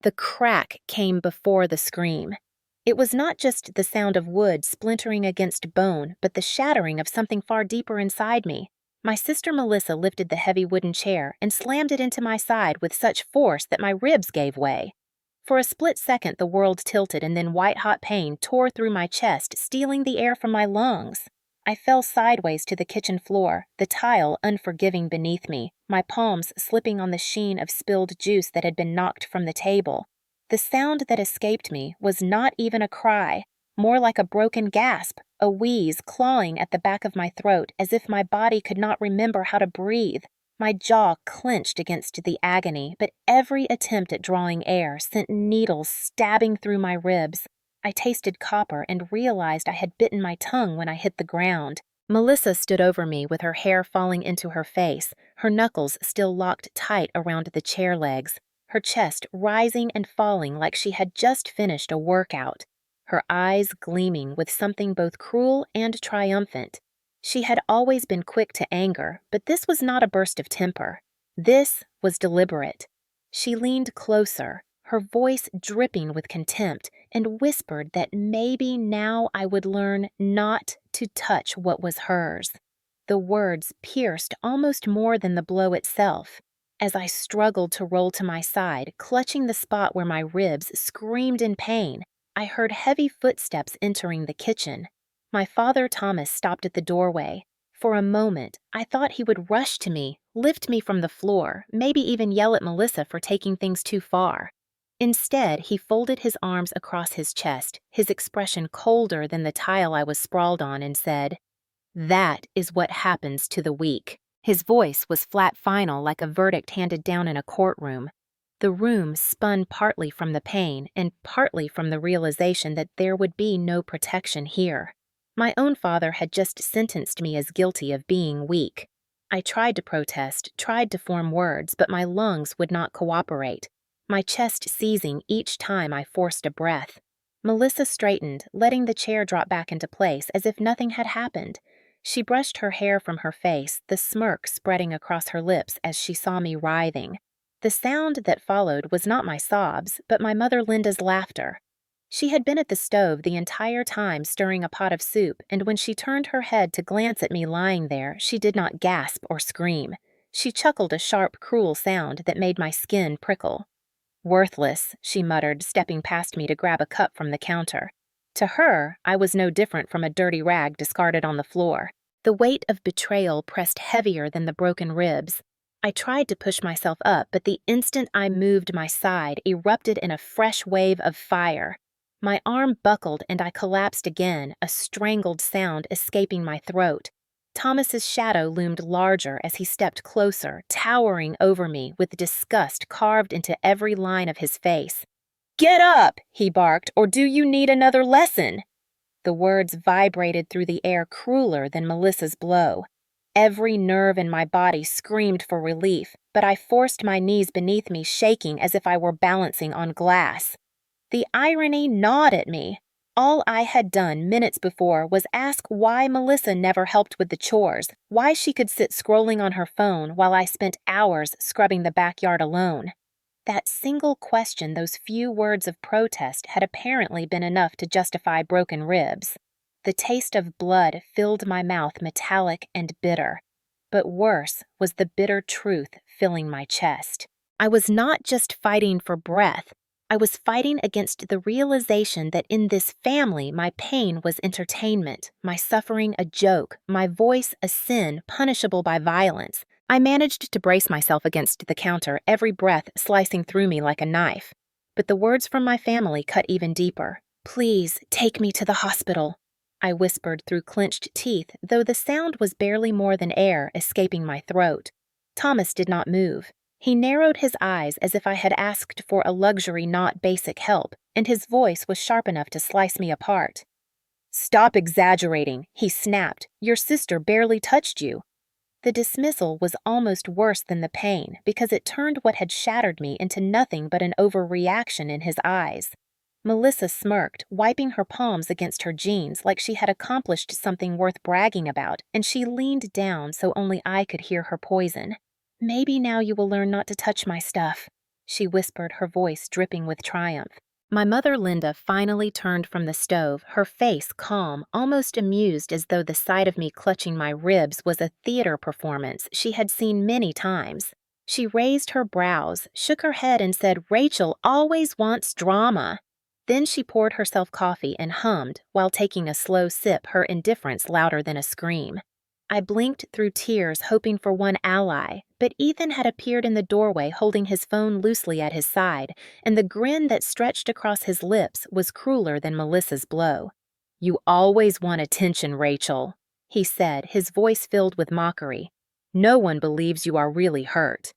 The crack came before the scream. It was not just the sound of wood splintering against bone, but the shattering of something far deeper inside me. My sister Melissa lifted the heavy wooden chair and slammed it into my side with such force that my ribs gave way. For a split second, the world tilted, and then white-hot pain tore through my chest, stealing the air from my lungs. I fell sideways to the kitchen floor, the tile unforgiving beneath me, my palms slipping on the sheen of spilled juice that had been knocked from the table. The sound that escaped me was not even a cry, more like a broken gasp, a wheeze clawing at the back of my throat as if my body could not remember how to breathe. My jaw clenched against the agony, but every attempt at drawing air sent needles stabbing through my ribs. I tasted copper and realized I had bitten my tongue when I hit the ground. Melissa stood over me with her hair falling into her face, her knuckles still locked tight around the chair legs, her chest rising and falling like she had just finished a workout, her eyes gleaming with something both cruel and triumphant. She had always been quick to anger, but this was not a burst of temper. This was deliberate. She leaned closer, her voice dripping with contempt, and whispered that maybe now I would learn not to touch what was hers. The words pierced almost more than the blow itself. As I struggled to roll to my side, clutching the spot where my ribs screamed in pain, I heard heavy footsteps entering the kitchen. My father Thomas stopped at the doorway. For a moment, I thought he would rush to me, lift me from the floor, maybe even yell at Melissa for taking things too far. Instead, he folded his arms across his chest, his expression colder than the tile I was sprawled on, and said, "That is what happens to the weak." His voice was flat final, like a verdict handed down in a courtroom. The room spun partly from the pain and partly from the realization that there would be no protection here. My own father had just sentenced me as guilty of being weak. I tried to protest, tried to form words, but my lungs would not cooperate, my chest seizing each time I forced a breath. Melissa straightened, letting the chair drop back into place as if nothing had happened. She brushed her hair from her face, the smirk spreading across her lips as she saw me writhing. The sound that followed was not my sobs, but my mother Linda's laughter. She had been at the stove the entire time stirring a pot of soup, and when she turned her head to glance at me lying there, she did not gasp or scream. She chuckled a sharp, cruel sound that made my skin prickle. "Worthless," she muttered, stepping past me to grab a cup from the counter. To her, I was no different from a dirty rag discarded on the floor. The weight of betrayal pressed heavier than the broken ribs. I tried to push myself up, but the instant I moved, my side erupted in a fresh wave of fire. My arm buckled and I collapsed again, a strangled sound escaping my throat. Thomas's shadow loomed larger as he stepped closer, towering over me with disgust carved into every line of his face. "Get up!" he barked, "or do you need another lesson?" The words vibrated through the air crueler than Melissa's blow. Every nerve in my body screamed for relief, but I forced my knees beneath me, shaking as if I were balancing on glass. The irony gnawed at me. All I had done minutes before was ask why Melissa never helped with the chores, why she could sit scrolling on her phone while I spent hours scrubbing the backyard alone. That single question, those few words of protest, had apparently been enough to justify broken ribs. The taste of blood filled my mouth metallic and bitter. But worse was the bitter truth filling my chest. I was not just fighting for breath. I was fighting against the realization that in this family my pain was entertainment, my suffering a joke, my voice a sin punishable by violence. I managed to brace myself against the counter, every breath slicing through me like a knife. But the words from my family cut even deeper. "Please, take me to the hospital," I whispered through clenched teeth, though the sound was barely more than air escaping my throat. Thomas did not move. He narrowed his eyes as if I had asked for a luxury, not basic help, and his voice was sharp enough to slice me apart. "Stop exaggerating," he snapped. "Your sister barely touched you." The dismissal was almost worse than the pain because it turned what had shattered me into nothing but an overreaction in his eyes. Melissa smirked, wiping her palms against her jeans like she had accomplished something worth bragging about, and she leaned down so only I could hear her poison. "Maybe now you will learn not to touch my stuff," she whispered, her voice dripping with triumph. My mother Linda finally turned from the stove, her face calm, almost amused, as though the sight of me clutching my ribs was a theater performance she had seen many times. She raised her brows, shook her head, and said, "Rachel always wants drama." Then she poured herself coffee and hummed, while taking a slow sip, her indifference louder than a scream. I blinked through tears, hoping for one ally, but Ethan had appeared in the doorway holding his phone loosely at his side, and the grin that stretched across his lips was crueler than Melissa's blow. "You always want attention, Rachel," he said, his voice filled with mockery. "No one believes you are really hurt."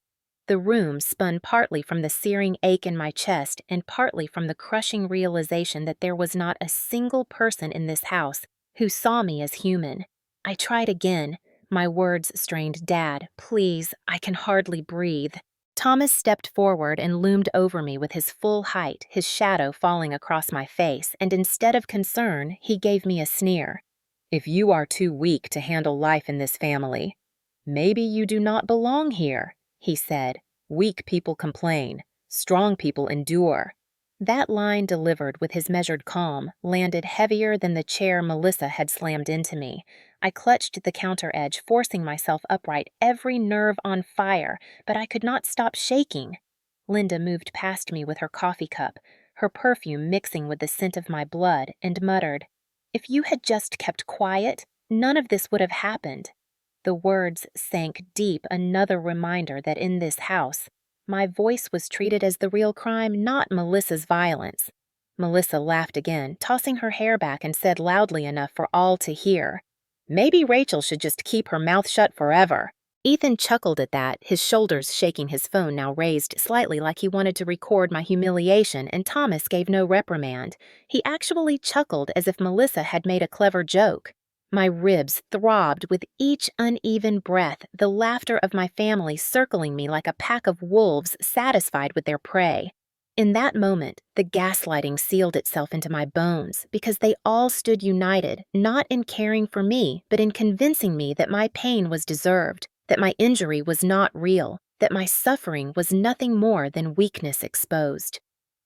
The room spun partly from the searing ache in my chest and partly from the crushing realization that there was not a single person in this house who saw me as human. I tried again. My words strained. "Dad, please, I can hardly breathe." Thomas stepped forward and loomed over me with his full height, his shadow falling across my face, and instead of concern, he gave me a sneer. "If you are too weak to handle life in this family, maybe you do not belong here," he said. "Weak people complain. Strong people endure." That line, delivered with his measured calm, landed heavier than the chair Melissa had slammed into me. I clutched the counter edge, forcing myself upright, every nerve on fire, but I could not stop shaking. Linda moved past me with her coffee cup, her perfume mixing with the scent of my blood, and muttered, "If you had just kept quiet, none of this would have happened." The words sank deep, another reminder that in this house, my voice was treated as the real crime, not Melissa's violence. Melissa laughed again, tossing her hair back, and said loudly enough for all to hear, "Maybe Rachel should just keep her mouth shut forever." Ethan chuckled at that, his shoulders shaking, his phone now raised slightly like he wanted to record my humiliation, and Thomas gave no reprimand. He actually chuckled as if Melissa had made a clever joke. My ribs throbbed with each uneven breath, the laughter of my family circling me like a pack of wolves satisfied with their prey. In that moment, the gaslighting sealed itself into my bones because they all stood united, not in caring for me, but in convincing me that my pain was deserved, that my injury was not real, that my suffering was nothing more than weakness exposed.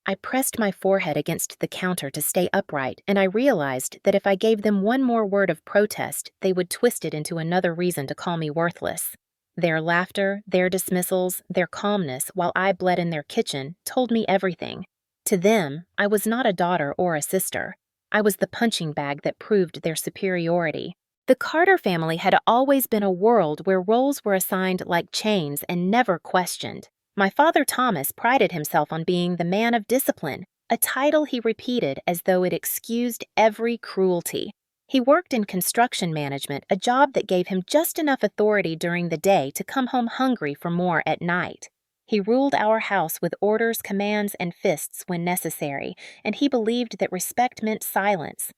I pressed my forehead against the counter to stay upright, and I realized that if I gave them one more word of protest, they would twist it into another reason to call me worthless. Their laughter, their dismissals, their calmness while I bled in their kitchen told me everything. To them, I was not a daughter or a sister. I was the punching bag that proved their superiority. The Carter family had always been a world where roles were assigned like chains and never questioned. My father Thomas prided himself on being the man of discipline, a title he repeated as though it excused every cruelty. He worked in construction management, a job that gave him just enough authority during the day to come home hungry for more at night. He ruled our house with orders, commands, and fists when necessary, and he believed that respect meant silence.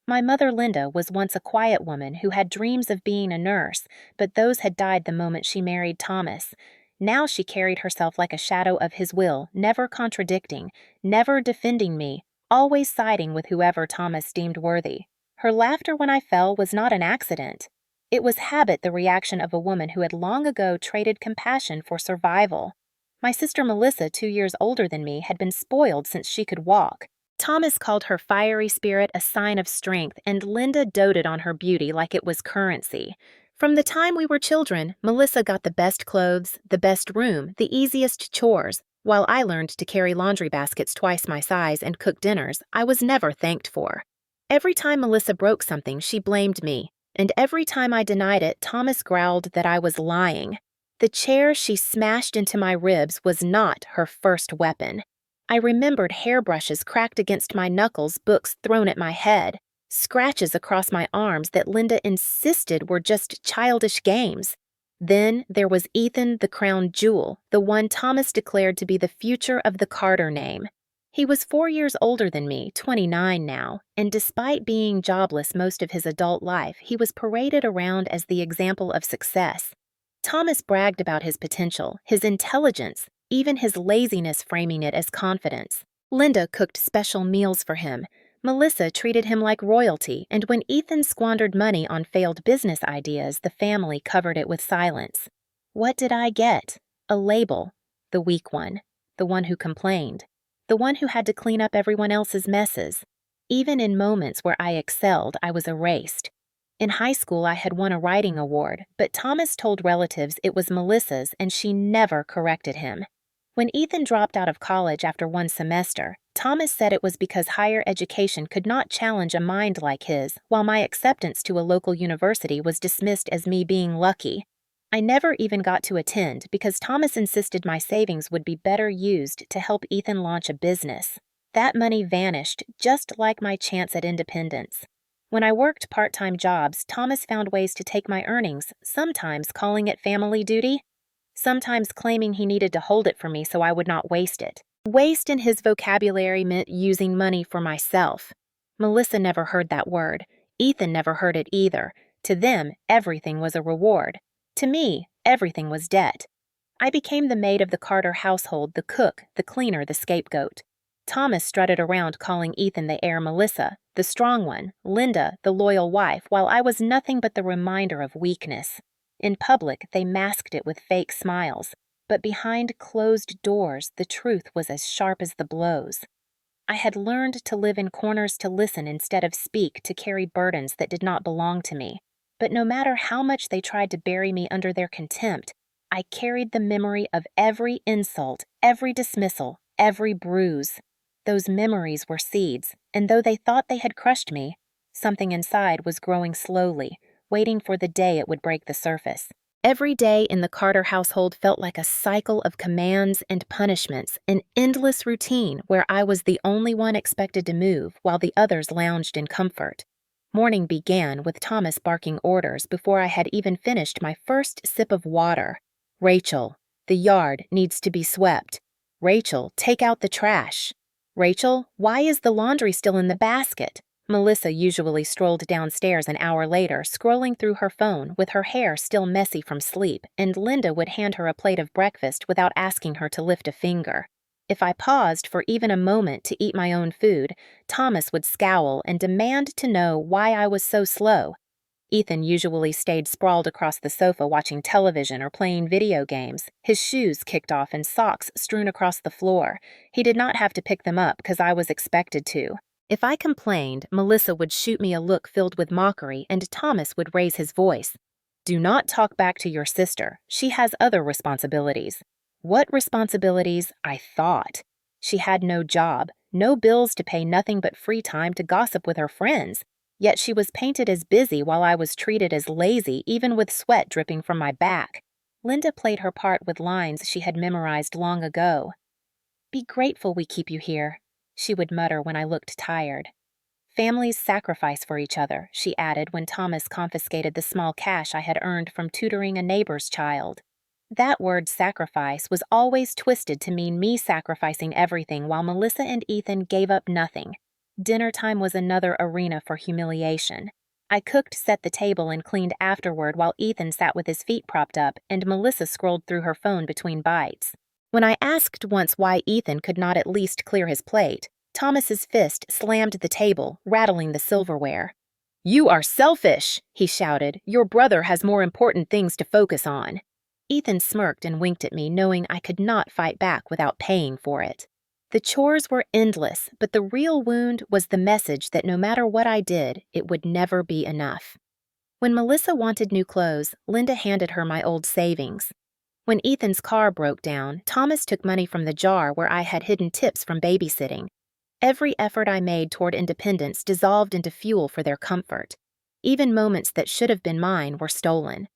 My mother Linda was once a quiet woman who had dreams of being a nurse, but those had died the moment she married Thomas. Now she carried herself like a shadow of his will, never contradicting, never defending me, always siding with whoever Thomas deemed worthy. Her laughter when I fell was not an accident. It was habit, the reaction of a woman who had long ago traded compassion for survival. My sister Melissa, 2 years older than me, had been spoiled since she could walk. Thomas called her fiery spirit a sign of strength, and Linda doted on her beauty like it was currency. From the time we were children, Melissa got the best clothes, the best room, the easiest chores, while I learned to carry laundry baskets twice my size and cook dinners I was never thanked for. Every time Melissa broke something, she blamed me, and every time I denied it, Thomas growled that I was lying. The chair she smashed into my ribs was not her first weapon. I remembered hairbrushes cracked against my knuckles, books thrown at my head, scratches across my arms that Linda insisted were just childish games. Then there was Ethan, the crown jewel, the one Thomas declared to be the future of the Carter name. He was 4 years older than me, 29 now, and despite being jobless most of his adult life, he was paraded around as the example of success. Thomas bragged about his potential, his intelligence, even his laziness, framing it as confidence. Linda cooked special meals for him. Melissa treated him like royalty, and when Ethan squandered money on failed business ideas, the family covered it with silence. What did I get? A label, the weak one. the one who complained, the one who had to clean up everyone else's messes. Even in moments where I excelled, I was erased. In high school, I had won a writing award, but Thomas told relatives it was Melissa's and she never corrected him. When Ethan dropped out of college after one semester, Thomas said it was because higher education could not challenge a mind like his, while my acceptance to a local university was dismissed as me being lucky. I never even got to attend because Thomas insisted my savings would be better used to help Ethan launch a business. That money vanished, just like my chance at independence. When I worked part-time jobs, Thomas found ways to take my earnings, sometimes calling it family duty, sometimes claiming he needed to hold it for me so I would not waste it. Waste in his vocabulary meant using money for myself. Melissa never heard that word. Ethan never heard it either. To them, everything was a reward. To me, everything was debt. I became the maid of the Carter household, the cook, the cleaner, the scapegoat. Thomas strutted around calling Ethan the heir Melissa, the strong one, Linda, the loyal wife, while I was nothing but the reminder of weakness. In public, they masked it with fake smiles, but behind closed doors, the truth was as sharp as the blows. I had learned to live in corners to listen instead of speak, to carry burdens that did not belong to me. But no matter how much they tried to bury me under their contempt, I carried the memory of every insult, every dismissal, every bruise. Those memories were seeds, and though they thought they had crushed me, something inside was growing slowly, waiting for the day it would break the surface. Every day in the Carter household felt like a cycle of commands and punishments, an endless routine where I was the only one expected to move while the others lounged in comfort. Morning began with Thomas barking orders before I had even finished my first sip of water. Rachel, the yard needs to be swept. Rachel, take out the trash. Rachel, why is the laundry still in the basket? Melissa usually strolled downstairs an hour later, scrolling through her phone with her hair still messy from sleep, and Linda would hand her a plate of breakfast without asking her to lift a finger. If I paused for even a moment to eat my own food, Thomas would scowl and demand to know why I was so slow. Ethan usually stayed sprawled across the sofa watching television or playing video games, his shoes kicked off and socks strewn across the floor. He did not have to pick them up because I was expected to. If I complained, Melissa would shoot me a look filled with mockery, and Thomas would raise his voice. Do not talk back to your sister. She has other responsibilities. What responsibilities? I thought. She had no job, no bills to pay, nothing but free time to gossip with her friends. Yet she was painted as busy while I was treated as lazy, even with sweat dripping from my back. Linda played her part with lines she had memorized long ago. Be grateful we keep you here, she would mutter when I looked tired. Families sacrifice for each other, she added when Thomas confiscated the small cash I had earned from tutoring a neighbor's child. That word sacrifice was always twisted to mean me sacrificing everything while Melissa and Ethan gave up nothing. Dinner time was another arena for humiliation. I cooked, set the table, and cleaned afterward while Ethan sat with his feet propped up and Melissa scrolled through her phone between bites. When I asked once why Ethan could not at least clear his plate, Thomas's fist slammed the table, rattling the silverware. You are selfish, he shouted. Your brother has more important things to focus on. Ethan smirked and winked at me, knowing I could not fight back without paying for it. The chores were endless, but the real wound was the message that no matter what I did, it would never be enough. When Melissa wanted new clothes, Linda handed her my old savings. When Ethan's car broke down, Thomas took money from the jar where I had hidden tips from babysitting. Every effort I made toward independence dissolved into fuel for their comfort. Even moments that should have been mine were stolen.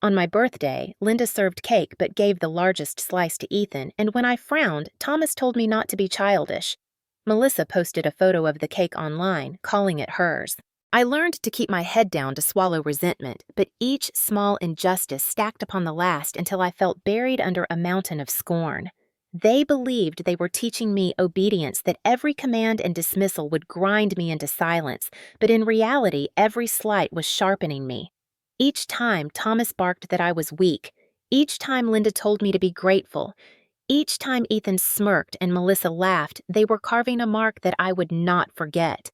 On my birthday, Linda served cake but gave the largest slice to Ethan, and when I frowned, Thomas told me not to be childish. Melissa posted a photo of the cake online, calling it hers. I learned to keep my head down to swallow resentment, but each small injustice stacked upon the last until I felt buried under a mountain of scorn. They believed they were teaching me obedience, that every command and dismissal would grind me into silence, but in reality, every slight was sharpening me. Each time Thomas barked that I was weak, each time Linda told me to be grateful, each time Ethan smirked and Melissa laughed, they were carving a mark that I would not forget.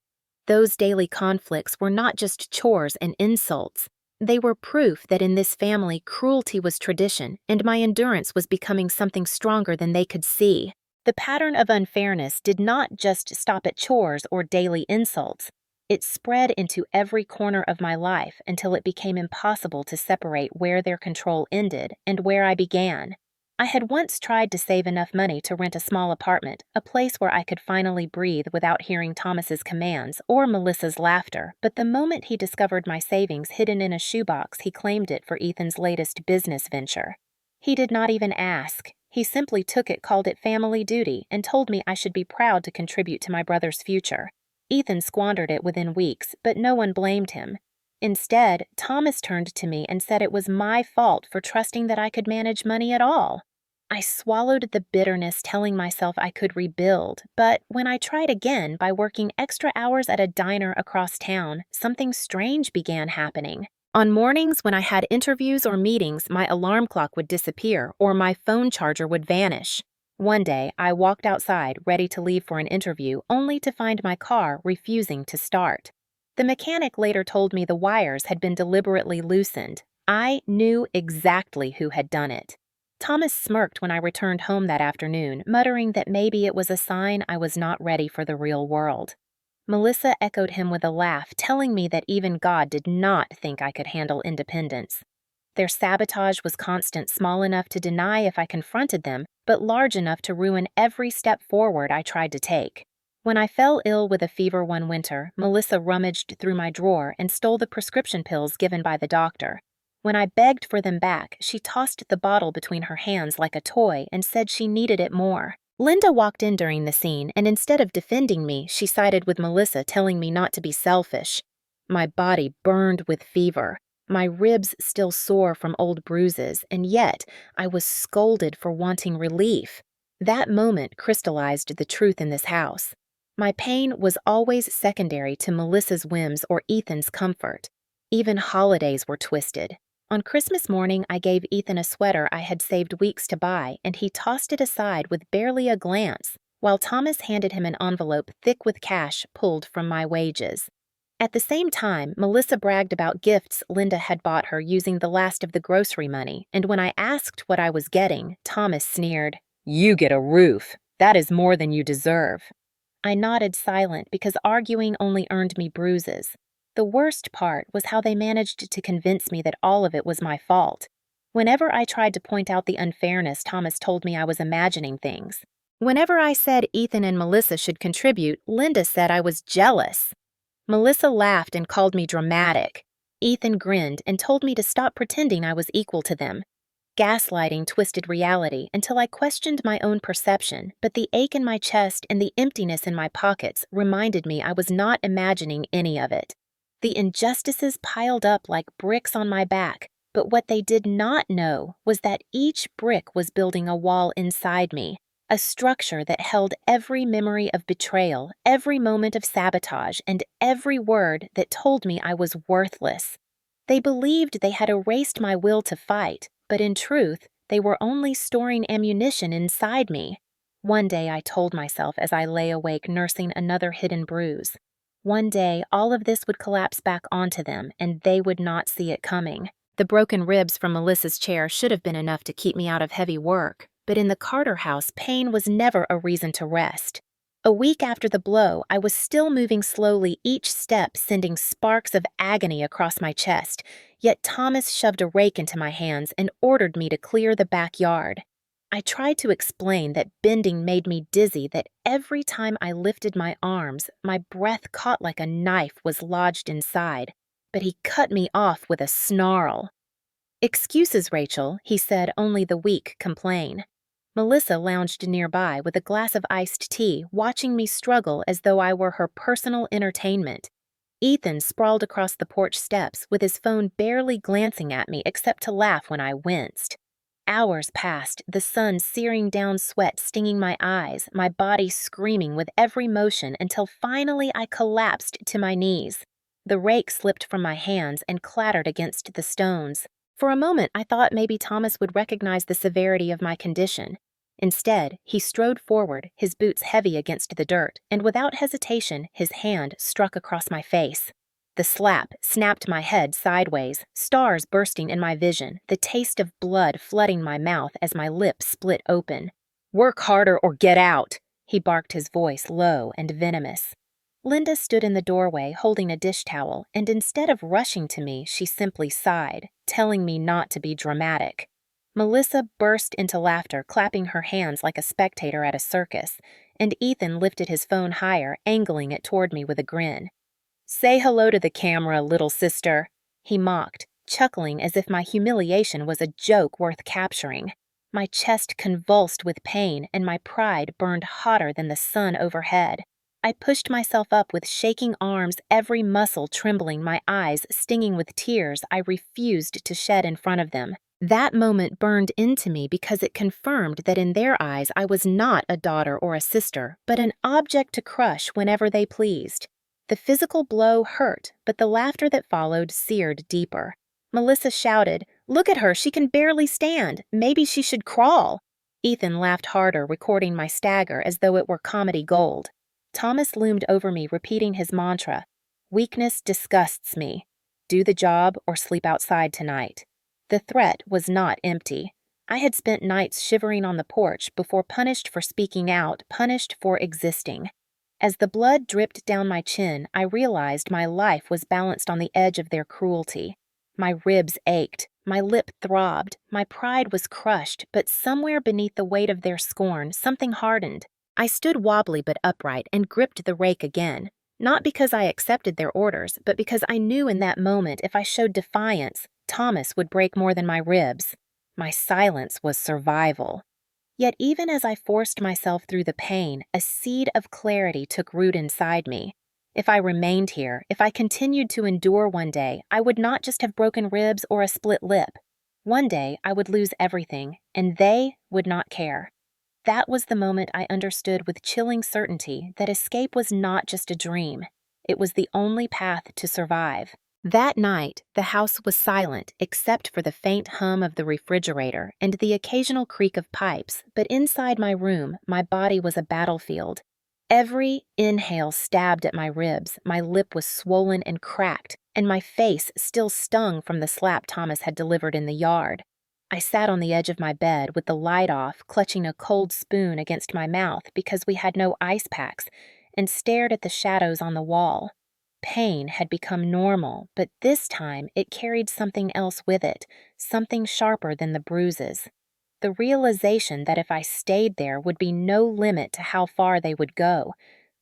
Those daily conflicts were not just chores and insults. They were proof that in this family cruelty was tradition, and my endurance was becoming something stronger than they could see. The pattern of unfairness did not just stop at chores or daily insults. It spread into every corner of my life until it became impossible to separate where their control ended and where I began. I had once tried to save enough money to rent a small apartment, a place where I could finally breathe without hearing Thomas's commands or Melissa's laughter, but the moment he discovered my savings hidden in a shoebox, he claimed it for Ethan's latest business venture. He did not even ask. He simply took it, called it family duty, and told me I should be proud to contribute to my brother's future. Ethan squandered it within weeks, but no one blamed him. Instead, Thomas turned to me and said it was my fault for trusting that I could manage money at all. I swallowed the bitterness, telling myself I could rebuild, but when I tried again by working extra hours at a diner across town, something strange began happening. On mornings when I had interviews or meetings, my alarm clock would disappear or my phone charger would vanish. One day, I walked outside, ready to leave for an interview, only to find my car refusing to start. The mechanic later told me the wires had been deliberately loosened. I knew exactly who had done it. Thomas smirked when I returned home that afternoon, muttering that maybe it was a sign I was not ready for the real world. Melissa echoed him with a laugh, telling me that even God did not think I could handle independence. Their sabotage was constant, small enough to deny if I confronted them, but large enough to ruin every step forward I tried to take. When I fell ill with a fever one winter, Melissa rummaged through my drawer and stole the prescription pills given by the doctor. When I begged for them back, she tossed the bottle between her hands like a toy and said she needed it more. Linda walked in during the scene, and instead of defending me, she sided with Melissa, telling me not to be selfish. My body burned with fever. My ribs still sore from old bruises, and yet I was scolded for wanting relief. That moment crystallized the truth in this house. My pain was always secondary to Melissa's whims or Ethan's comfort. Even holidays were twisted. On Christmas morning, I gave Ethan a sweater I had saved weeks to buy, and he tossed it aside with barely a glance, while Thomas handed him an envelope thick with cash pulled from my wages. At the same time, Melissa bragged about gifts Linda had bought her using the last of the grocery money, and when I asked what I was getting, Thomas sneered, "You get a roof. That is more than you deserve." I nodded silent because arguing only earned me bruises. The worst part was how they managed to convince me that all of it was my fault. Whenever I tried to point out the unfairness, Thomas told me I was imagining things. Whenever I said Ethan and Melissa should contribute, Linda said I was jealous. Melissa laughed and called me dramatic. Ethan grinned and told me to stop pretending I was equal to them. Gaslighting twisted reality until I questioned my own perception, but the ache in my chest and the emptiness in my pockets reminded me I was not imagining any of it. The injustices piled up like bricks on my back, but what they did not know was that each brick was building a wall inside me, a structure that held every memory of betrayal, every moment of sabotage, and every word that told me I was worthless. They believed they had erased my will to fight, but in truth, they were only storing ammunition inside me. One day I told myself as I lay awake nursing another hidden bruise. One day, all of this would collapse back onto them, and they would not see it coming. The broken ribs from Melissa's chair should have been enough to keep me out of heavy work, but in the Carter house, pain was never a reason to rest. A week after the blow, I was still moving slowly, each step sending sparks of agony across my chest, yet Thomas shoved a rake into my hands and ordered me to clear the backyard. I tried to explain that bending made me dizzy, that every time I lifted my arms, my breath caught like a knife was lodged inside, but he cut me off with a snarl. "Excuses, Rachel," he said, "only the weak complain." Melissa lounged nearby with a glass of iced tea, watching me struggle as though I were her personal entertainment. Ethan sprawled across the porch steps with his phone barely glancing at me except to laugh when I winced. Hours passed, the sun searing down, sweat stinging my eyes, my body screaming with every motion until finally I collapsed to my knees. The rake slipped from my hands and clattered against the stones. For a moment, I thought maybe Thomas would recognize the severity of my condition. Instead, he strode forward, his boots heavy against the dirt, and without hesitation, his hand struck across my face. The slap snapped my head sideways, stars bursting in my vision, the taste of blood flooding my mouth as my lips split open. Work harder or get out, he barked, his voice low and venomous. Linda stood in the doorway holding a dish towel, and instead of rushing to me, she simply sighed, telling me not to be dramatic. Melissa burst into laughter, clapping her hands like a spectator at a circus, and Ethan lifted his phone higher, angling it toward me with a grin. Say hello to the camera, little sister, he mocked, chuckling as if my humiliation was a joke worth capturing. My chest convulsed with pain, and my pride burned hotter than the sun overhead. I pushed myself up with shaking arms, every muscle trembling, my eyes stinging with tears I refused to shed in front of them. That moment burned into me because it confirmed that in their eyes I was not a daughter or a sister, but an object to crush whenever they pleased. The physical blow hurt, but the laughter that followed seared deeper. Melissa shouted, "Look at her, she can barely stand. Maybe she should crawl." Ethan laughed harder, recording my stagger as though it were comedy gold. Thomas loomed over me, repeating his mantra, "Weakness disgusts me. Do the job or sleep outside tonight." The threat was not empty. I had spent nights shivering on the porch before punished for speaking out, punished for existing. As the blood dripped down my chin, I realized my life was balanced on the edge of their cruelty. My ribs ached, my lip throbbed, my pride was crushed, but somewhere beneath the weight of their scorn, something hardened. I stood wobbly but upright and gripped the rake again, not because I accepted their orders, but because I knew in that moment if I showed defiance, Thomas would break more than my ribs. My silence was survival. Yet even as I forced myself through the pain, a seed of clarity took root inside me. If I remained here, if I continued to endure one day, I would not just have broken ribs or a split lip. One day I would lose everything, and they would not care. That was the moment I understood with chilling certainty that escape was not just a dream. It was the only path to survive. That night, the house was silent except for the faint hum of the refrigerator and the occasional creak of pipes, but inside my room, my body was a battlefield. Every inhale stabbed at my ribs, my lip was swollen and cracked, and my face still stung from the slap Thomas had delivered in the yard. I sat on the edge of my bed with the light off, clutching a cold spoon against my mouth because we had no ice packs, and stared at the shadows on the wall. Pain had become normal, but this time it carried something else with it, something sharper than the bruises. The realization that if I stayed there would be no limit to how far they would go.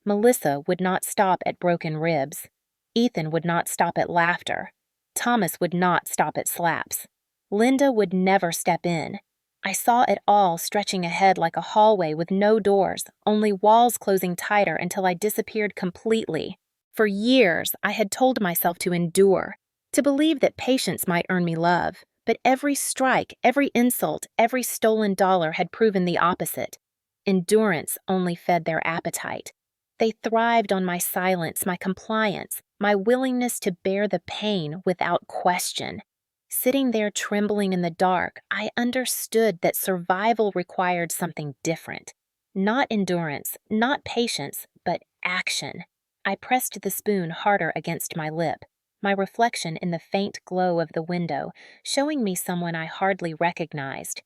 Melissa would not stop at broken ribs. Ethan would not stop at laughter. Thomas would not stop at slaps. Linda would never step in. I saw it all stretching ahead like a hallway with no doors, only walls closing tighter until I disappeared completely. For years, I had told myself to endure, to believe that patience might earn me love, but every strike, every insult, every stolen dollar had proven the opposite. Endurance only fed their appetite. They thrived on my silence, my compliance, my willingness to bear the pain without question. Sitting there trembling in the dark, I understood that survival required something different. Not endurance, not patience, but action. I pressed the spoon harder against my lip, my reflection in the faint glow of the window, showing me someone I hardly recognized.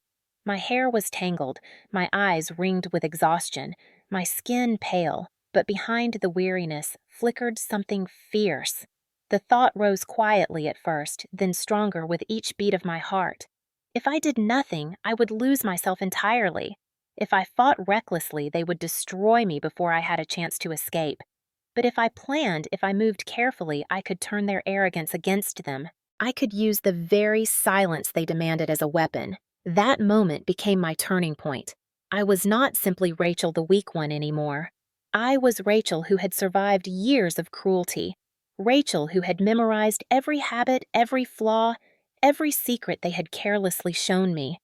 My hair was tangled, my eyes ringed with exhaustion, my skin pale, but behind the weariness flickered something fierce. The thought rose quietly at first, then stronger with each beat of my heart. If I did nothing, I would lose myself entirely. If I fought recklessly, they would destroy me before I had a chance to escape. But if I planned, if I moved carefully, I could turn their arrogance against them. I could use the very silence they demanded as a weapon. That moment became my turning point. I was not simply Rachel the weak one anymore. I was Rachel who had survived years of cruelty. Rachel who had memorized every habit, every flaw, every secret they had carelessly shown me.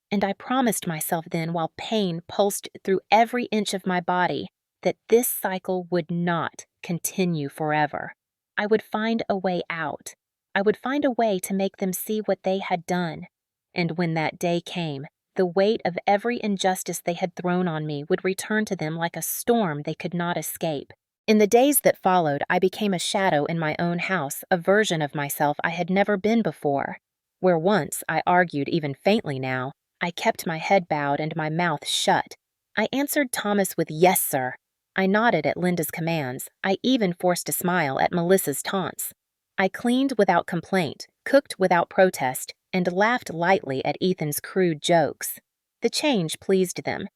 And I promised myself then, while pain pulsed through every inch of my body, that this cycle would not continue forever. I would find a way out. I would find a way to make them see what they had done. And when that day came, the weight of every injustice they had thrown on me would return to them like a storm they could not escape. In the days that followed, I became a shadow in my own house, a version of myself I had never been before. Where once I argued even faintly now, I kept my head bowed and my mouth shut. I answered Thomas with "Yes, sir." I nodded at Linda's commands. I even forced a smile at Melissa's taunts. I cleaned without complaint, cooked without protest, and laughed lightly at Ethan's crude jokes. The change pleased them.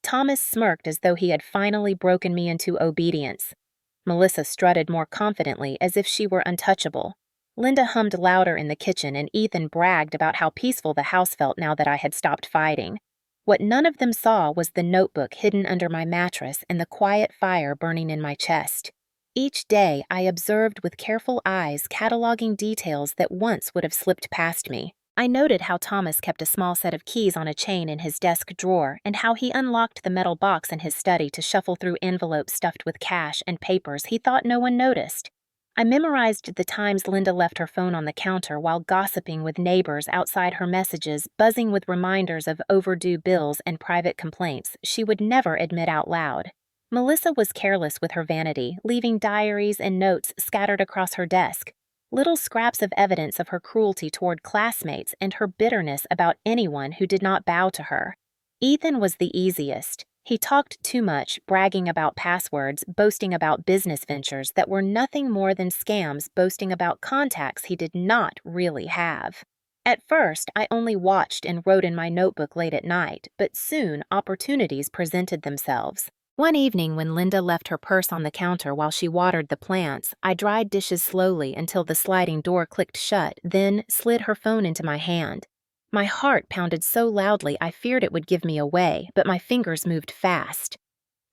Thomas smirked as though he had finally broken me into obedience. Melissa strutted more confidently as if she were untouchable. Linda hummed louder in the kitchen, and Ethan bragged about how peaceful the house felt now that I had stopped fighting. What none of them saw was the notebook hidden under my mattress and the quiet fire burning in my chest. Each day, I observed with careful eyes, cataloging details that once would have slipped past me. I noted how Thomas kept a small set of keys on a chain in his desk drawer, and how he unlocked the metal box in his study to shuffle through envelopes stuffed with cash and papers he thought no one noticed. I memorized the times Linda left her phone on the counter while gossiping with neighbors outside her messages, buzzing with reminders of overdue bills and private complaints she would never admit out loud. Melissa was careless with her vanity, leaving diaries and notes scattered across her desk, little scraps of evidence of her cruelty toward classmates and her bitterness about anyone who did not bow to her. Ethan was the easiest. He talked too much, bragging about passwords, boasting about business ventures that were nothing more than scams, boasting about contacts he did not really have. At first, I only watched and wrote in my notebook late at night, but soon opportunities presented themselves. One evening, when Linda left her purse on the counter while she watered the plants, I dried dishes slowly until the sliding door clicked shut, then slid her phone into my hand. My heart pounded so loudly I feared it would give me away, but my fingers moved fast.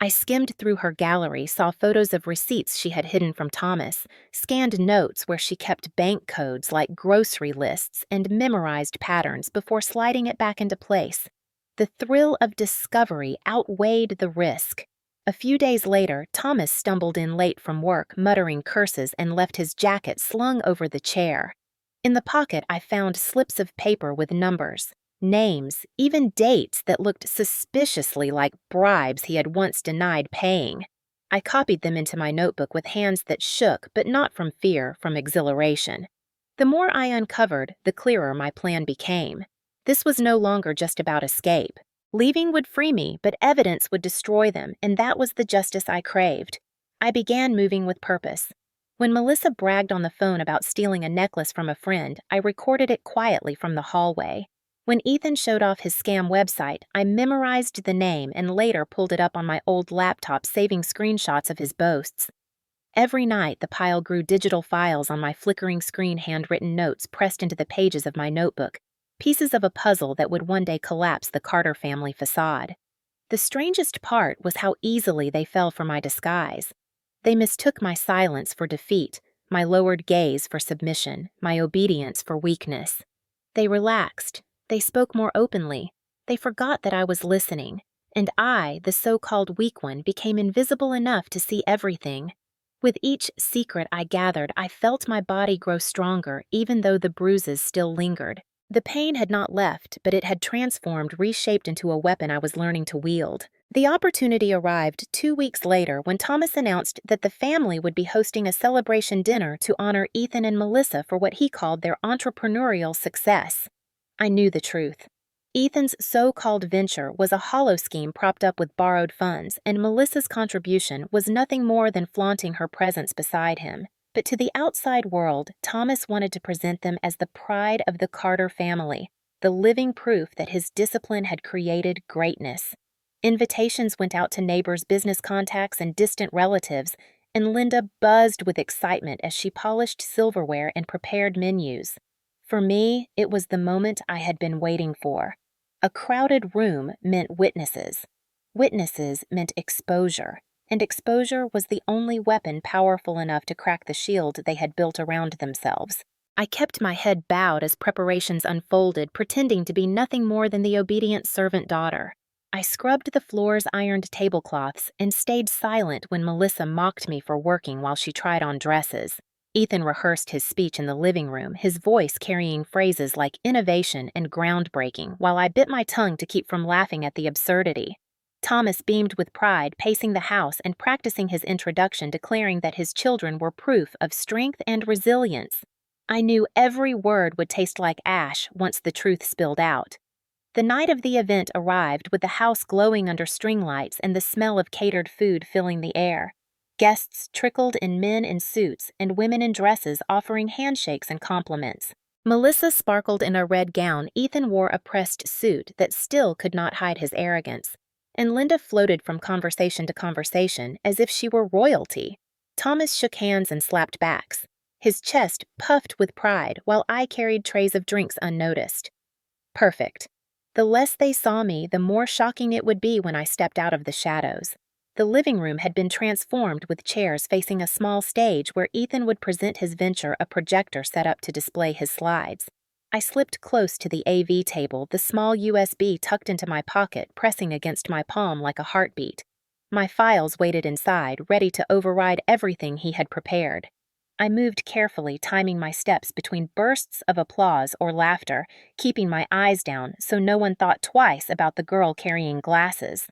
I skimmed through her gallery, saw photos of receipts she had hidden from Thomas, scanned notes where she kept bank codes like grocery lists, and memorized patterns before sliding it back into place. The thrill of discovery outweighed the risk. A few days later, Thomas stumbled in late from work, muttering curses, and left his jacket slung over the chair. In the pocket, I found slips of paper with numbers, names, even dates that looked suspiciously like bribes he had once denied paying. I copied them into my notebook with hands that shook, but not from fear, from exhilaration. The more I uncovered, the clearer my plan became. This was no longer just about escape. Leaving would free me, but evidence would destroy them, and that was the justice I craved. I began moving with purpose. When Melissa bragged on the phone about stealing a necklace from a friend, I recorded it quietly from the hallway. When Ethan showed off his scam website, I memorized the name and later pulled it up on my old laptop, saving screenshots of his boasts. Every night, the pile grew digital files on my flickering screen, handwritten notes pressed into the pages of my notebook, pieces of a puzzle that would one day collapse the Carter family facade. The strangest part was how easily they fell for my disguise. They mistook my silence for defeat, my lowered gaze for submission, my obedience for weakness. They relaxed. They spoke more openly. They forgot that I was listening, and I, the so-called weak one, became invisible enough to see everything. With each secret I gathered, I felt my body grow stronger, even though the bruises still lingered. The pain had not left, but it had transformed, reshaped into a weapon I was learning to wield. The opportunity arrived 2 weeks later when Thomas announced that the family would be hosting a celebration dinner to honor Ethan and Melissa for what he called their entrepreneurial success. I knew the truth. Ethan's so-called venture was a hollow scheme propped up with borrowed funds, and Melissa's contribution was nothing more than flaunting her presence beside him. But to the outside world, Thomas wanted to present them as the pride of the Carter family, the living proof that his discipline had created greatness. Invitations went out to neighbors, business contacts, and distant relatives, and Linda buzzed with excitement as she polished silverware and prepared menus. For me, it was the moment I had been waiting for. A crowded room meant witnesses. Witnesses meant exposure. And exposure was the only weapon powerful enough to crack the shield they had built around themselves. I kept my head bowed as preparations unfolded, pretending to be nothing more than the obedient servant daughter. I scrubbed the floor's ironed tablecloths and stayed silent when Melissa mocked me for working while she tried on dresses. Ethan rehearsed his speech in the living room, his voice carrying phrases like innovation and groundbreaking, while I bit my tongue to keep from laughing at the absurdity. Thomas beamed with pride, pacing the house and practicing his introduction, declaring that his children were proof of strength and resilience. I knew every word would taste like ash once the truth spilled out. The night of the event arrived with the house glowing under string lights and the smell of catered food filling the air. Guests trickled in men in suits and women in dresses offering handshakes and compliments. Melissa sparkled in a red gown. Ethan wore a pressed suit that still could not hide his arrogance. And Linda floated from conversation to conversation as if she were royalty. Thomas shook hands and slapped backs. His chest puffed with pride while I carried trays of drinks unnoticed. Perfect. The less they saw me, the more shocking it would be when I stepped out of the shadows. The living room had been transformed with chairs facing a small stage where Ethan would present his venture, a projector set up to display his slides. I slipped close to the AV table, the small USB tucked into my pocket, pressing against my palm like a heartbeat. My files waited inside, ready to override everything he had prepared. I moved carefully, timing my steps between bursts of applause or laughter, keeping my eyes down so no one thought twice about the girl carrying glasses.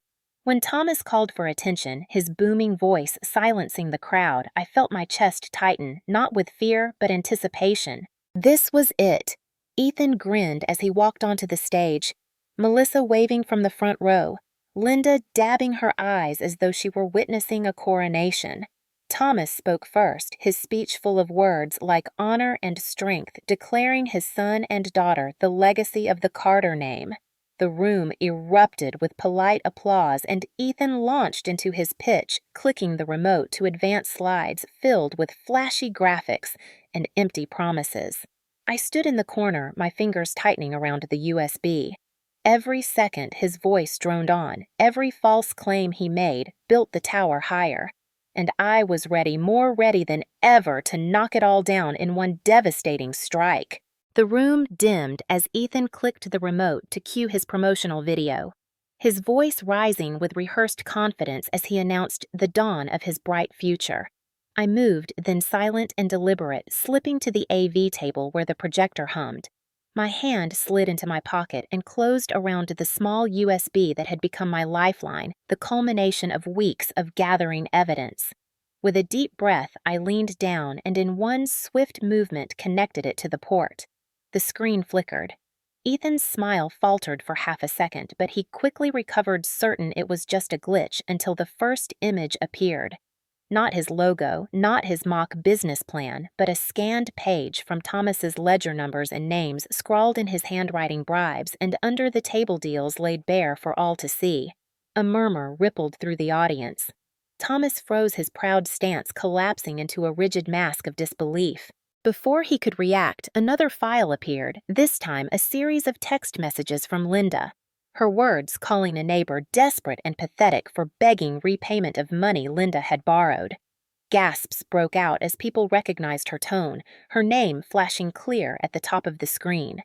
When Thomas called for attention, his booming voice silencing the crowd, I felt my chest tighten, not with fear, but anticipation. This was it. Ethan grinned as he walked onto the stage, Melissa waving from the front row, Linda dabbing her eyes as though she were witnessing a coronation. Thomas spoke first, his speech full of words like honor and strength, declaring his son and daughter the legacy of the Carter name. The room erupted with polite applause, and Ethan launched into his pitch, clicking the remote to advance slides filled with flashy graphics and empty promises. I stood in the corner, my fingers tightening around the USB. Every second his voice droned on, every false claim he made built the tower higher. And I was ready, more ready than ever, to knock it all down in one devastating strike. The room dimmed as Ethan clicked the remote to cue his promotional video, his voice rising with rehearsed confidence as he announced the dawn of his bright future. I moved, then silent and deliberate, slipping to the AV table where the projector hummed. My hand slid into my pocket and closed around the small USB that had become my lifeline, the culmination of weeks of gathering evidence. With a deep breath, I leaned down and in one swift movement connected it to the port. The screen flickered. Ethan's smile faltered for half a second, but he quickly recovered, certain it was just a glitch, until the first image appeared. Not his logo, not his mock business plan, but a scanned page from Thomas's ledger numbers and names scrawled in his handwriting, bribes, and under the table deals laid bare for all to see. A murmur rippled through the audience. Thomas froze, his proud stance collapsing into a rigid mask of disbelief. Before he could react, another file appeared, this time a series of text messages from Linda. Her words calling a neighbor desperate and pathetic for begging repayment of money Linda had borrowed. Gasps broke out as people recognized her tone, her name flashing clear at the top of the screen.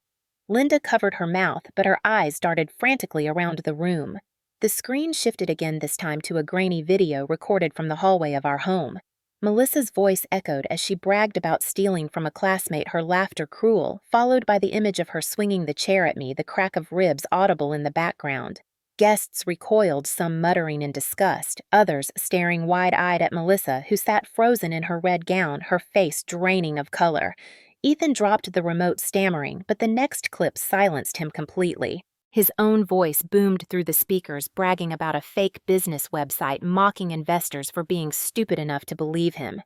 Linda covered her mouth, but her eyes darted frantically around the room. The screen shifted again, this time to a grainy video recorded from the hallway of our home. Melissa's voice echoed as she bragged about stealing from a classmate, her laughter cruel, followed by the image of her swinging the chair at me, the crack of ribs audible in the background. Guests recoiled, some muttering in disgust, others staring wide-eyed at Melissa, who sat frozen in her red gown, her face draining of color. Ethan dropped the remote, stammering, but the next clip silenced him completely. His own voice boomed through the speakers, bragging about a fake business website, mocking investors for being stupid enough to believe him.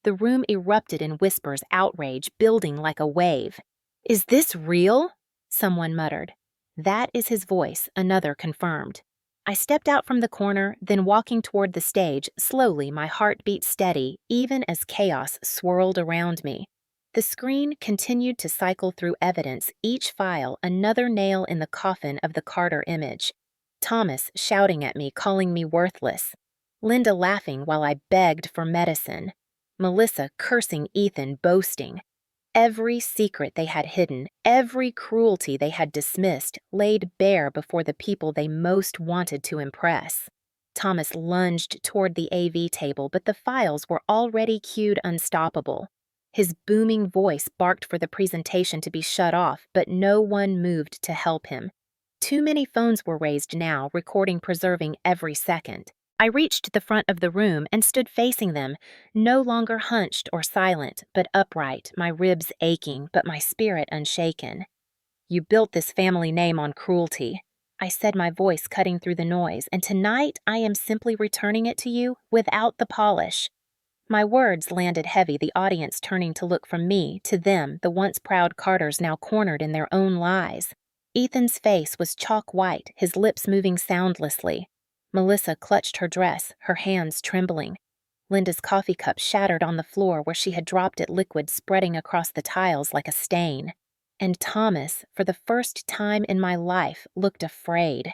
The room erupted in whispers, outrage building like a wave. "Is this real?" someone muttered. "That is his voice," another confirmed. I stepped out from the corner, then walking toward the stage, slowly, my heart beat steady, even as chaos swirled around me. The screen continued to cycle through evidence, each file another nail in the coffin of the Carter image. Thomas shouting at me, calling me worthless. Linda laughing while I begged for medicine. Melissa cursing Ethan, boasting. Every secret they had hidden, every cruelty they had dismissed, laid bare before the people they most wanted to impress. Thomas lunged toward the AV table, but the files were already cued unstoppable. His booming voice barked for the presentation to be shut off, but no one moved to help him. Too many phones were raised now, recording preserving every second. I reached the front of the room and stood facing them, no longer hunched or silent, but upright, my ribs aching, but my spirit unshaken. You built this family name on cruelty," I said, my voice cutting through the noise, "and tonight I am simply returning it to you without the polish." My words landed heavy, the audience turning to look from me to them, the once proud Carters now cornered in their own lies. Ethan's face was chalk white, his lips moving soundlessly. Melissa clutched her dress, her hands trembling. Linda's coffee cup shattered on the floor where she had dropped it, liquid spreading across the tiles like a stain. And Thomas, for the first time in my life, looked afraid.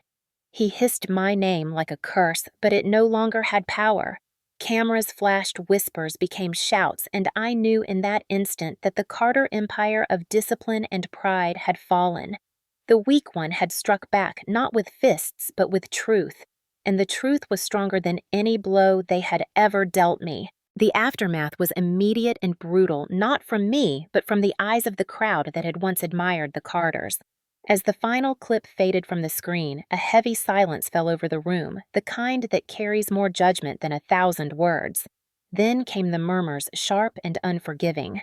He hissed my name like a curse, but it no longer had power. Cameras flashed, whispers became shouts, and I knew in that instant that the Carter empire of discipline and pride had fallen. The weak one had struck back, not with fists, but with truth, and the truth was stronger than any blow they had ever dealt me. The aftermath was immediate and brutal, not from me, but from the eyes of the crowd that had once admired the Carters. As the final clip faded from the screen, a heavy silence fell over the room, the kind that carries more judgment than 1,000 words. Then came the murmurs, sharp and unforgiving.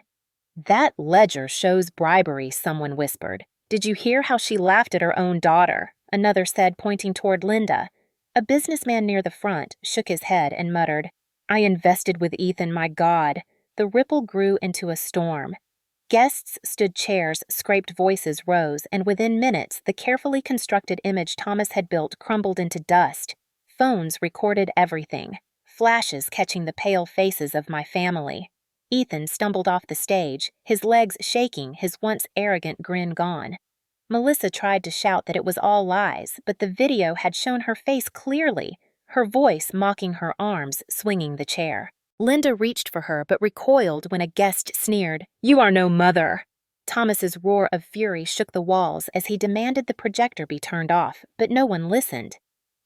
"That ledger shows bribery," someone whispered. "Did you hear how she laughed at her own daughter?" another said, pointing toward Linda. A businessman near the front shook his head and muttered, "I invested with Ethan, my God." The ripple grew into a storm. Guests stood chairs, scraped voices rose, and within minutes the carefully constructed image Thomas had built crumbled into dust. Phones recorded everything, flashes catching the pale faces of my family. Ethan stumbled off the stage, his legs shaking, his once arrogant grin gone. Melissa tried to shout that it was all lies, but the video had shown her face clearly, her voice mocking her arms, swinging the chair. Linda reached for her but recoiled when a guest sneered, "You are no mother." Thomas's roar of fury shook the walls as he demanded the projector be turned off, but no one listened.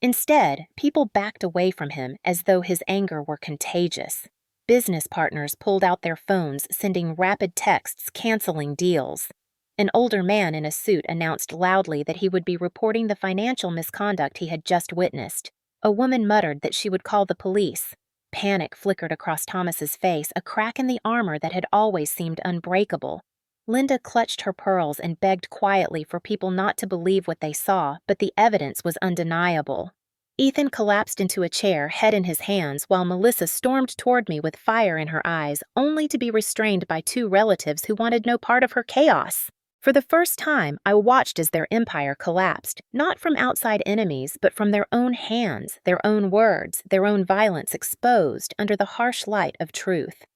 Instead, people backed away from him as though his anger were contagious. Business partners pulled out their phones, sending rapid texts canceling deals. An older man in a suit announced loudly that he would be reporting the financial misconduct he had just witnessed. A woman muttered that she would call the police. Panic flickered across Thomas's face, a crack in the armor that had always seemed unbreakable. Linda clutched her pearls and begged quietly for people not to believe what they saw, but the evidence was undeniable. Ethan collapsed into a chair, head in his hands, while Melissa stormed toward me with fire in her eyes, only to be restrained by two relatives who wanted no part of her chaos. For the first time, I watched as their empire collapsed, not from outside enemies, but from their own hands, their own words, their own violence exposed under the harsh light of truth.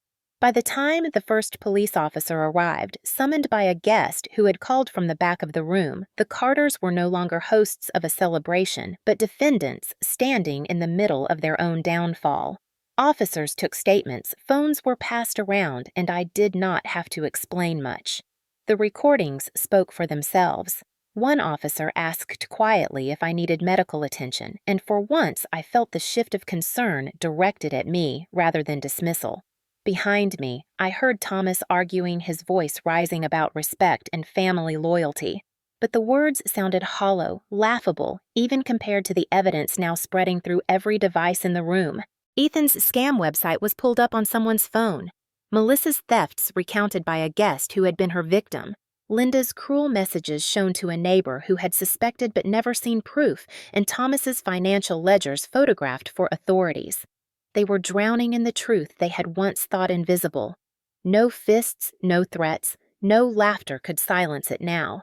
By the time the first police officer arrived, summoned by a guest who had called from the back of the room, the Carters were no longer hosts of a celebration, but defendants standing in the middle of their own downfall. Officers took statements, phones were passed around, and I did not have to explain much. The recordings spoke for themselves. One officer asked quietly if I needed medical attention, and for once I felt the shift of concern directed at me rather than dismissal. Behind me, I heard Thomas arguing, his voice rising about respect and family loyalty. But the words sounded hollow, laughable, even compared to the evidence now spreading through every device in the room. Ethan's scam website was pulled up on someone's phone. Melissa's thefts recounted by a guest who had been her victim. Linda's cruel messages shown to a neighbor who had suspected but never seen proof, and Thomas's financial ledgers photographed for authorities. They were drowning in the truth they had once thought invisible. No fists, no threats, no laughter could silence it now.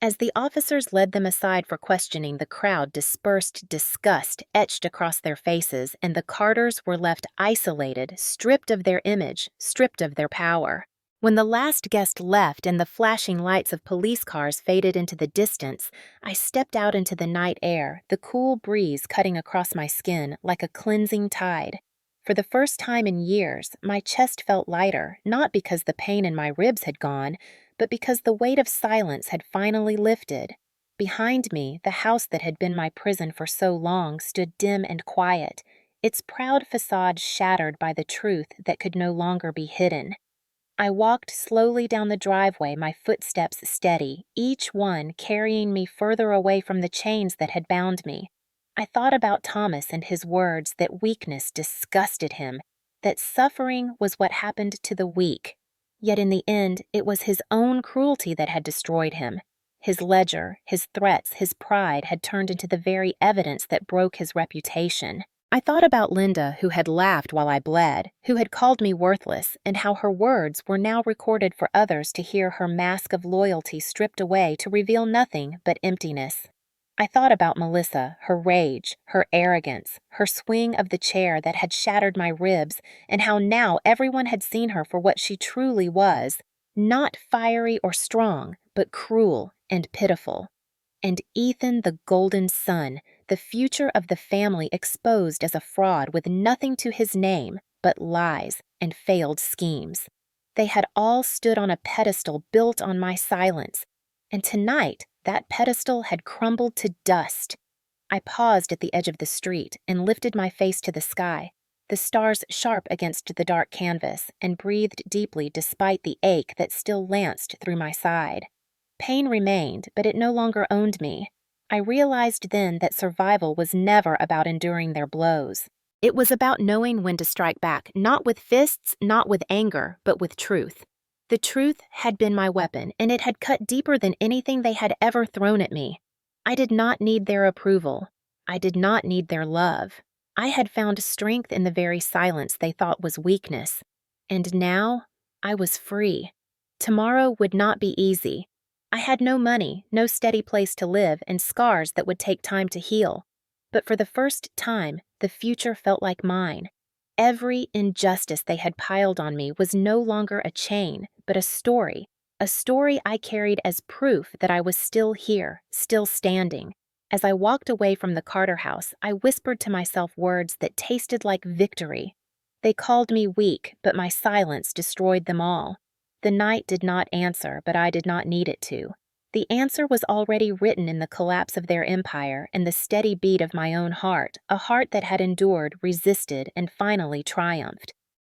As the officers led them aside for questioning, the crowd dispersed, disgust etched across their faces, and the Carters were left isolated, stripped of their image, stripped of their power. When the last guest left and the flashing lights of police cars faded into the distance, I stepped out into the night air, the cool breeze cutting across my skin like a cleansing tide. For the first time in years, my chest felt lighter, not because the pain in my ribs had gone, but because the weight of silence had finally lifted. Behind me, the house that had been my prison for so long stood dim and quiet, its proud facade shattered by the truth that could no longer be hidden. I walked slowly down the driveway, my footsteps steady, each one carrying me further away from the chains that had bound me. I thought about Thomas and his words that weakness disgusted him, that suffering was what happened to the weak. Yet in the end, it was his own cruelty that had destroyed him. His ledger, his threats, his pride had turned into the very evidence that broke his reputation. I thought about Linda, who had laughed while I bled, who had called me worthless, and how her words were now recorded for others to hear, her mask of loyalty stripped away to reveal nothing but emptiness. I thought about Melissa, her rage, her arrogance, her swing of the chair that had shattered my ribs, and how now everyone had seen her for what she truly was, not fiery or strong, but cruel and pitiful. And Ethan, the golden son, the future of the family, exposed as a fraud with nothing to his name but lies and failed schemes. They had all stood on a pedestal built on my silence, and tonight that pedestal had crumbled to dust. I paused at the edge of the street and lifted my face to the sky, the stars sharp against the dark canvas, and breathed deeply despite the ache that still lanced through my side. Pain remained, but it no longer owned me. I realized then that survival was never about enduring their blows. It was about knowing when to strike back, not with fists, not with anger, but with truth. The truth had been my weapon, and it had cut deeper than anything they had ever thrown at me. I did not need their approval. I did not need their love. I had found strength in the very silence they thought was weakness. And now, I was free. Tomorrow would not be easy. I had no money, no steady place to live, and scars that would take time to heal. But for the first time, the future felt like mine. Every injustice they had piled on me was no longer a chain, but a story I carried as proof that I was still here, still standing. As I walked away from the Carter house, I whispered to myself words that tasted like victory. They called me weak, but my silence destroyed them all. The night did not answer, but I did not need it to. The answer was already written in the collapse of their empire and the steady beat of my own heart, a heart that had endured, resisted, and finally triumphed.